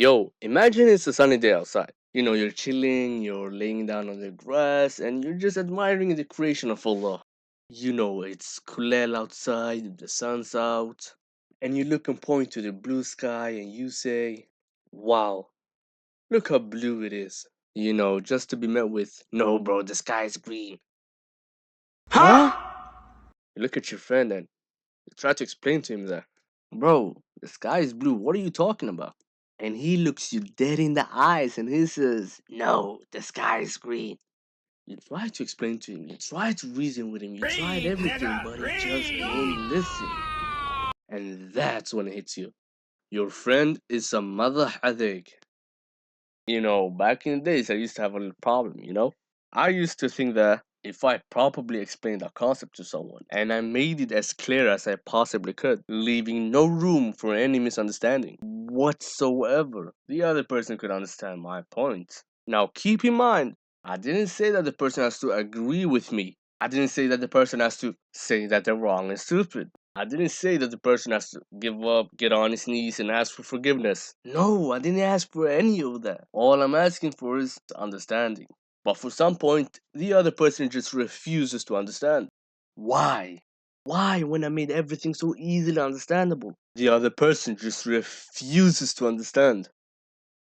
Yo, imagine it's a sunny day outside. You're chilling, you're laying down on the grass, and you're just admiring the creation of Allah. It's cool outside, the sun's out, and you look and point to the blue sky and you say, wow, look how blue it is. Just to be met with, no, bro, the sky is green. Huh? You look at your friend and you try to explain to him that, bro, the sky is blue. What are you talking about? And he looks you dead in the eyes and he says, no, the sky is green. You try to explain to him, you try to reason with him, you tried Read, everything, nigga, but he just won't read. listen. And that's when it hits you. Your friend is a mother headache. Back in the days, I used to have a little problem. I used to think that if I properly explained a concept to someone and I made it as clear as I possibly could, leaving no room for any misunderstanding whatsoever, the other person could understand my point. Now, keep in mind, I didn't say that the person has to agree with me. I didn't say that the person has to say that they're wrong and stupid. I didn't say that the person has to give up, get on his knees, and ask for forgiveness. No, I didn't ask for any of that. All I'm asking for is understanding. But for some point, the other person just refuses to understand. Why? Why, when I made everything so easily understandable? The other person just refuses to understand.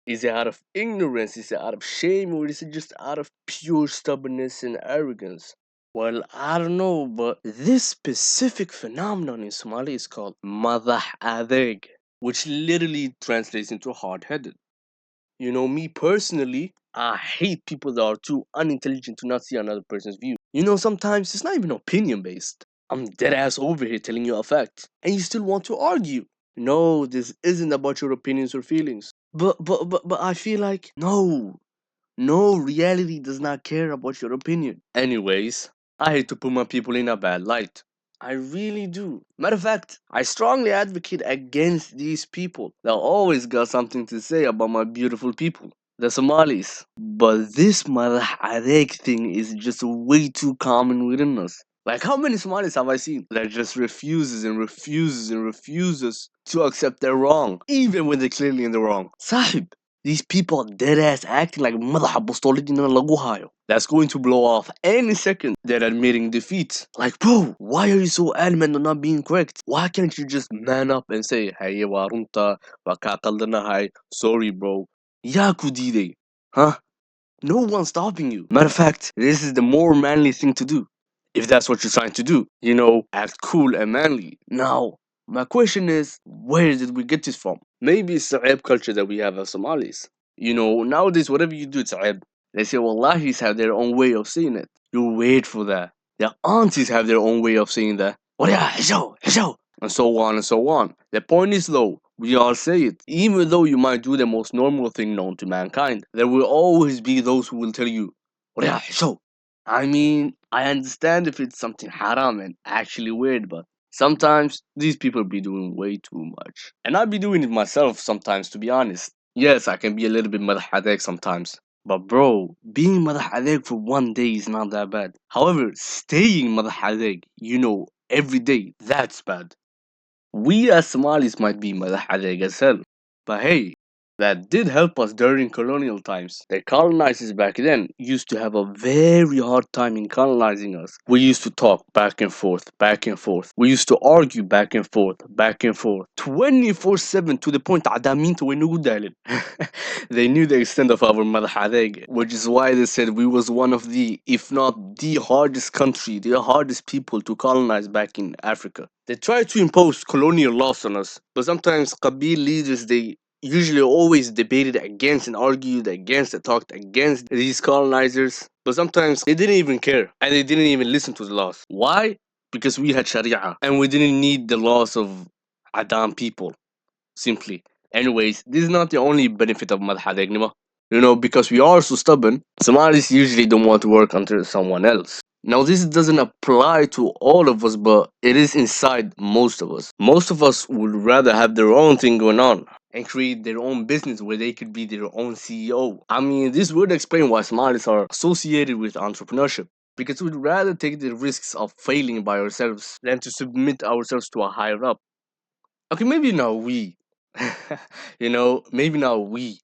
Is it out of ignorance? Is it out of shame? Or is it just out of pure stubbornness and arrogance? Well, I don't know, but this specific phenomenon in Somali is called malhad adheeg, which literally translates into hard-headed. Me personally, I hate people that are too unintelligent to not see another person's view. Sometimes it's not even opinion based. I'm dead ass over here telling you a fact, and you still want to argue. No, this isn't about your opinions or feelings. But I feel like no, reality does not care about your opinion. Anyways, I hate to put my people in a bad light. I really do. Matter of fact, I strongly advocate against these people that always got something to say about my beautiful people, the Somalis. But this malhad thing is just way too common within us. Like, how many Somalis have I seen that just refuses and refuses and refuses to accept they're wrong, even when they're clearly in the wrong? Sahib, these people are dead ass acting like madaxa bustolidina lagu hayo. That's going to blow off any second they're admitting defeat. Like, bro, why are you so adamant on not being correct? Why can't you just man up and say, hey, warunta, wakakaldana sorry, bro. Yakudide. Huh? No one's stopping you. Matter of fact, this is the more manly thing to do. If that's what you're trying to do, act cool and manly. Now, my question is, where did we get this from? Maybe it's the Arab culture that we have as Somalis. Nowadays, whatever you do, it's Arab. They say, Wallahis have their own way of saying it. You wait for that. Their aunties have their own way of saying that. Show. And so on and so on. The point is, though, we all say it. Even though you might do the most normal thing known to mankind, there will always be those who will tell you, show. I mean, I understand if it's something haram and actually weird, but sometimes these people be doing way too much. And I be doing it myself sometimes, to be honest. Yes, I can be a little bit malhadek sometimes. But bro, being malhadek for one day is not that bad. However, staying malhadek, every day, that's bad. We as Somalis might be malhadeg as hell, but hey, that did help us during colonial times. The colonizers back then used to have a very hard time in colonizing us. We used to talk back and forth, back and forth. We used to argue back and forth, back and forth, 24/7 to the point عدامين توينو دالن. They knew the extent of our malhadeg, which is why they said we was one of the, if not the hardest country, the hardest people to colonize back in Africa. They tried to impose colonial laws on us, but sometimes Qabil leaders, they usually always debated against and argued against and talked against these colonizers, but sometimes they didn't even care and they didn't even listen to the laws. Why? Because we had Sharia and we didn't need the laws of Adam people, simply. Anyways, this is not the only benefit of Madhad Egnima. Because we are so stubborn, Somalis usually don't want to work under someone else. Now, this doesn't apply to all of us, but it is inside most of us. Most of us would rather have their own thing going on and create their own business where they could be their own CEO. I mean, this would explain why Somalis are associated with entrepreneurship. Because we'd rather take the risks of failing by ourselves than to submit ourselves to a higher up. Okay, maybe not we. Maybe not we.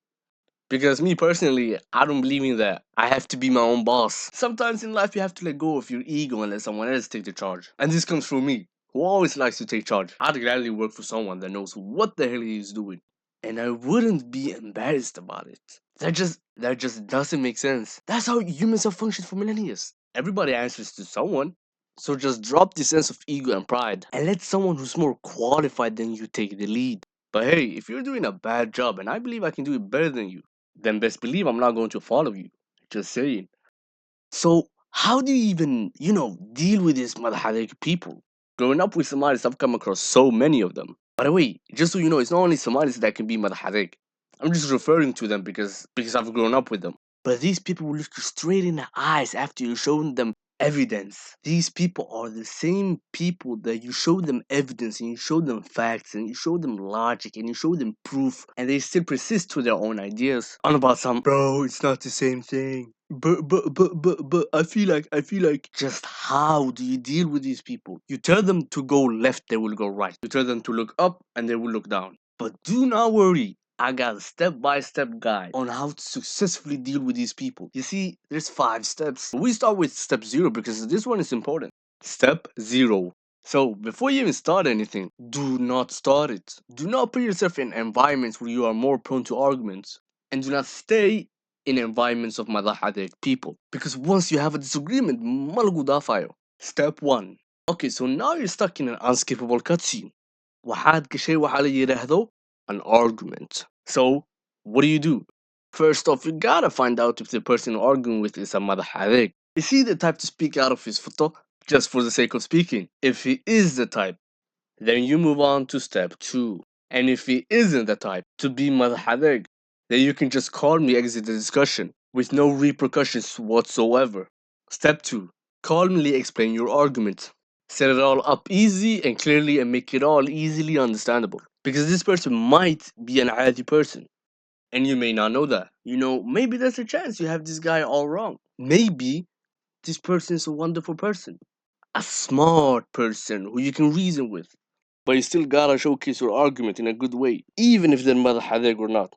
Because me personally, I don't believe in that. I have to be my own boss. Sometimes in life, you have to let go of your ego and let someone else take the charge. And this comes from me, who always likes to take charge. I'd gladly work for someone that knows what the hell he is doing. And I wouldn't be embarrassed about it. That just doesn't make sense. That's how humans have functioned for millennia. Everybody answers to someone. So just drop the sense of ego and pride and let someone who's more qualified than you take the lead. But hey, if you're doing a bad job and I believe I can do it better than you, then best believe I'm not going to follow you. Just saying. So, how do you even, deal with these malhad people? Growing up with Somalis, I've come across so many of them. By the way, just so you know, it's not only Somalis that can be malhad. I'm just referring to them because I've grown up with them. But these people will look you straight in the eyes after you show them evidence. These people are the same people that you show them evidence and you show them facts and you show them logic and you show them proof and they still persist to their own ideas. On about some bro, it's not the same thing. But I feel like just how do you deal with these people? You tell them to go left, they will go right. You tell them to look up and they will look down. But do not worry. I got a step-by-step guide on how to successfully deal with these people. You see, there's 5 steps. We start with step 0 because this one is important. Step 0. So, before you even start anything, do not start it. Do not put yourself in environments where you are more prone to arguments. And do not stay in environments of malahadek people. Because once you have a disagreement, malagu dafayo. Step 1. Okay, so now you're stuck in an unskippable cutscene. waxaad gashay waxaa la yidhaahdo an argument. So, what do? First off, you gotta find out if the person you're arguing with is a malahadek. Is he the type to speak out of his photo just for the sake of speaking? If he is the type, then you move on to step 2. And if he isn't the type to be malhadeg, then you can just calmly exit the discussion with no repercussions whatsoever. Step 2. Calmly explain your argument. Set it all up easy and clearly and make it all easily understandable. Because this person might be an adi person. And you may not know that. Maybe there's a chance you have this guy all wrong. Maybe this person is a wonderful person. A smart person who you can reason with. But you still gotta showcase your argument in a good way, even if they're malhadeg or not.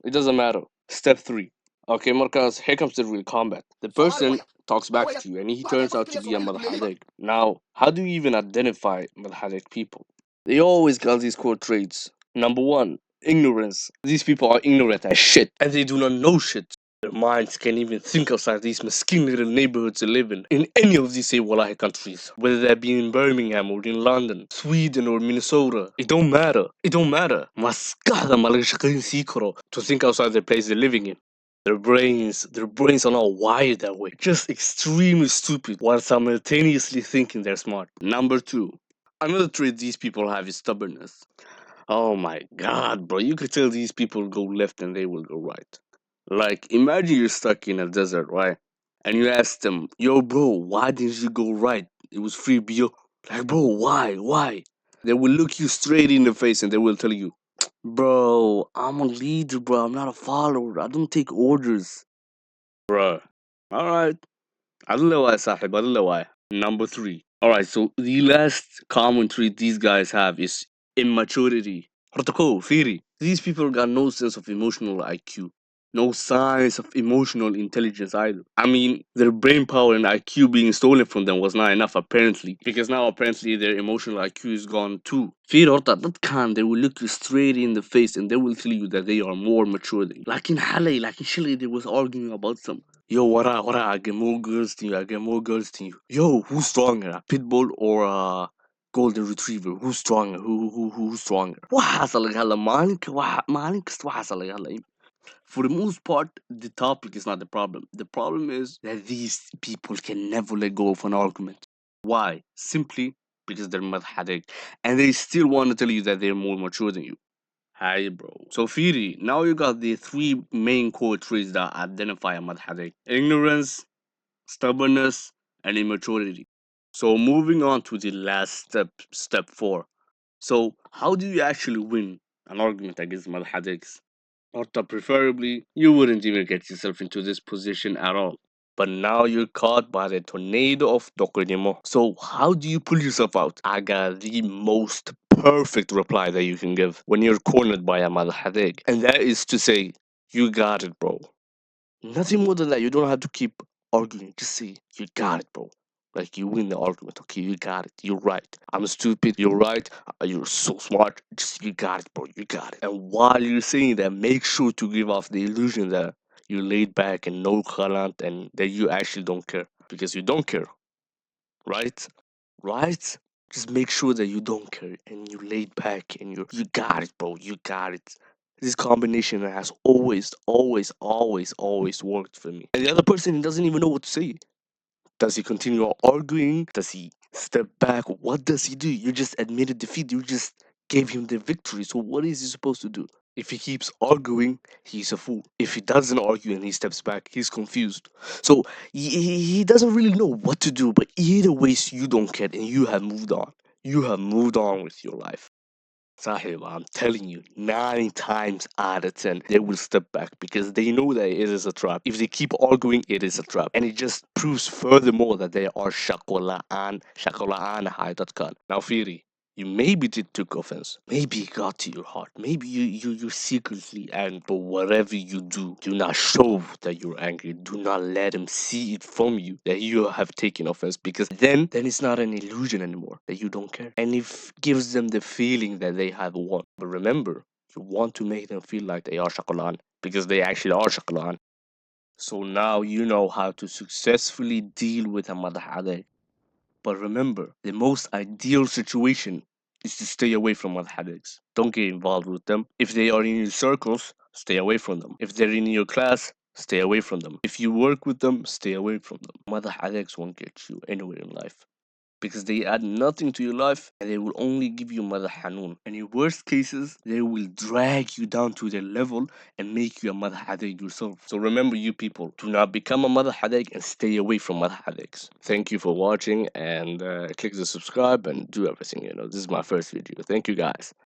It doesn't matter. Step 3. Okay, Marcus, here comes the real combat. The person talks back to you and he turns out to be a malhadeg. Now, how do you even identify malhadeg people? They always got these core traits. Number 1, ignorance. These people are ignorant as shit, and they do not know shit. Their minds can't even think outside these mesquite little neighborhoods they live in any of these say wallahi countries. Whether that be in Birmingham or in London, Sweden or Minnesota. It don't matter. It don't matter. Maskada ma laga shaqayn sii karo to think outside the place they're living in. Their brains are not wired that way. Just extremely stupid while simultaneously thinking they're smart. Number 2. Another trait these people have is stubbornness. Oh my god, bro. You could tell these people go left and they will go right. Like, imagine you're stuck in a desert, right? And you ask them, yo, bro, why didn't you go right? It was free beer. Like, bro, why? Why? They will look you straight in the face and they will tell you, bro, I'm a leader, bro. I'm not a follower. I don't take orders. Bruh. Alright. I don't know why, Sahib. I don't know why. Number 3. Alright, so the last common trait these guys have is immaturity. Hortako, theory. These people got no sense of emotional IQ. No signs of emotional intelligence either. I mean, their brain power and IQ being stolen from them was not enough apparently. Because now apparently their emotional IQ is gone too. Fear horta, that can they will look you straight in the face and they will tell you that they are more mature than you. Like in Halay, like in Chile, they was arguing about some yo, what I get more girls than you, I get more girls than you. Yo, who's stronger, a pit bull or a golden retriever? Who's stronger? Who's stronger? waxaas laga hadla maalin kasta waxaas laga hadlay. For the most part, the topic is not the problem. The problem is that these people can never let go of an argument. Why? Simply because they're madhadik and they still want to tell you that they're more mature than you. Hi, bro. So, Firi, now you got the 3 main core traits that identify a madhadik: ignorance, stubbornness, and immaturity. So, moving on to the last step, step 4. So, how do you actually win an argument against malhadiks? Or preferably, you wouldn't even get yourself into this position at all. But now you're caught by the tornado of Dokonimo. So how do you pull yourself out? I got the most perfect reply that you can give when you're cornered by a malhad. And that is to say, you got it, bro. Nothing more than that. You don't have to keep arguing. Just say, you got it, bro. Like you win the argument. Okay, you got it. You're right. I'm stupid. You're right. You're so smart. Just you got it, bro. You got it. And while you're saying that, make sure to give off the illusion that you're laid back and no khalant and that you actually don't care. Because you don't care, right? Right? Just make sure that you don't care and you laid back and you got it, bro. You got it. This combination has always worked for me. And the other person doesn't even know what to say. Does he continue arguing? Does he step back? What does he do? You just admitted defeat. You just gave him the victory. So what is he supposed to do? If he keeps arguing, he's a fool. If he doesn't argue and he steps back, he's confused. So he doesn't really know what to do. But either ways, you don't care and you have moved on. You have moved on with your life. Sahib, I'm telling you, 9 times out of 10, they will step back because they know that it is a trap. If they keep arguing, it is a trap. And it just proves furthermore that they are shakolaan high.com. Now, Firi, you maybe did took offense. Maybe it got to your heart. Maybe you secretly angry. But whatever you do not show that you're angry. Do not let him see it from you that you have taken offense because then it's not an illusion anymore that you don't care. And it gives them the feeling that they have won. But remember, you want to make them feel like they are shakalan because they actually are shakalan. So now you know how to successfully deal with a madhad. But remember, the most ideal situation is to stay away from malhadags. Don't get involved with them. If they are in your circles, stay away from them. If they're in your class, stay away from them. If you work with them, stay away from them. Malhadags won't get you anywhere in life because they add nothing to your life and they will only give you mother hanun. And in worst cases, they will drag you down to their level and make you a mother hadeg yourself. So remember, you people, do not become a mother hadeg and stay away from mother hadegs. Thank you for watching and click the subscribe and do everything. This is my first video. Thank you guys.